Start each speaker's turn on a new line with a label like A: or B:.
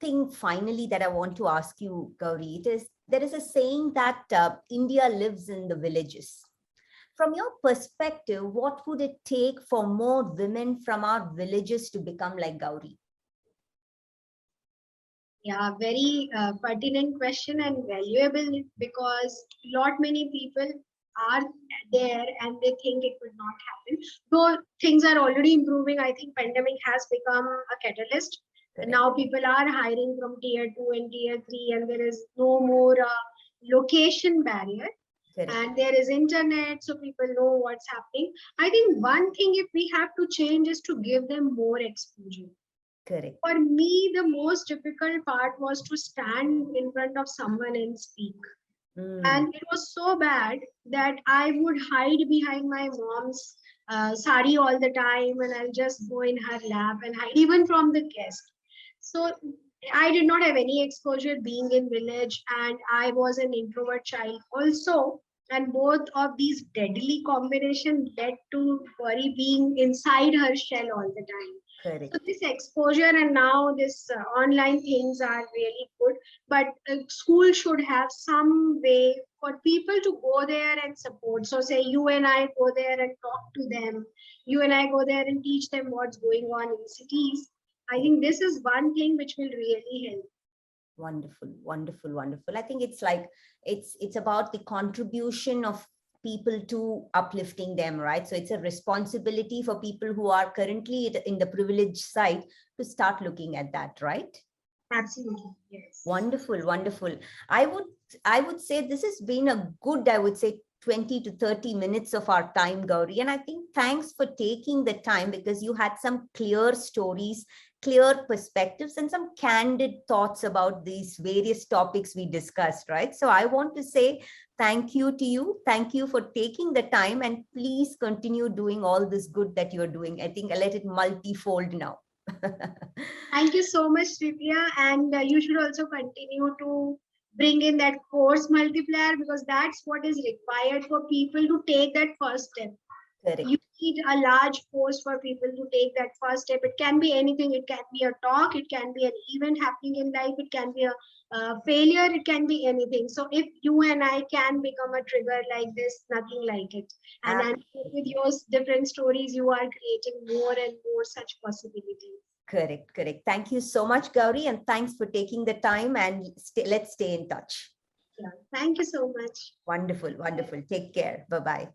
A: thing finally that I want to ask you, Gauri, there is a saying that India lives in the villages. From your perspective, what would it take for more women from our villages to become like Gauri?
B: Yeah, very pertinent question and valuable, because lot many people are there and they think it would not happen. Though things are already improving, I think pandemic has become a catalyst. And now people are hiring from tier 2 and tier 3, and there is no more location barrier.
A: Correct.
B: And there is internet, so people know what's happening. I think one thing if we have to change is to give them more exposure.
A: Correct.
B: For me, the most difficult part was to stand in front of someone and speak. And it was so bad that I would hide behind my mom's sari all the time, and I'll just go in her lap and hide even from the guest. So I did not have any exposure being in village, and I was an introvert child also. And both of these deadly combination led to Gauri being inside her shell all the time.
A: Correct.
B: So this exposure and now this online things are really good, but school should have some way for people to go there and support. So say you and I go there and talk to them. You and I go there and teach them what's going on in cities. I think this is one thing which will really help.
A: Wonderful, wonderful, wonderful. I think it's like, it's about the contribution of people to uplifting them, right? So it's a responsibility for people who are currently in the privileged side to start looking at that, right?
B: Absolutely, yes.
A: Wonderful, wonderful. I would say this has been a good, I would say 20 to 30 minutes of our time, Gauri. And I think thanks for taking the time, because you had some clear stories, clear perspectives, and some candid thoughts about these various topics we discussed, right? So I want to say thank you to you. Thank you for taking the time, and please continue doing all this good that you're doing. I think I'll let it multifold now.
B: Thank you so much, Sripriya. And you should also continue to bring in that force multiplier, because that's what is required for people to take that first step.
A: Correct.
B: You need a large force for people to take that first step. It can be anything. It can be a talk. It can be an event happening in life. It can be a failure. It can be anything. So if you and I can become a trigger like this, nothing like it. And I'm sure with your different stories, you are creating more and more such possibilities.
A: Correct, correct. Thank you so much, Gauri, and thanks for taking the time, and let's stay in touch.
B: Yeah, thank you so much.
A: Wonderful, wonderful. Take care. Bye-bye.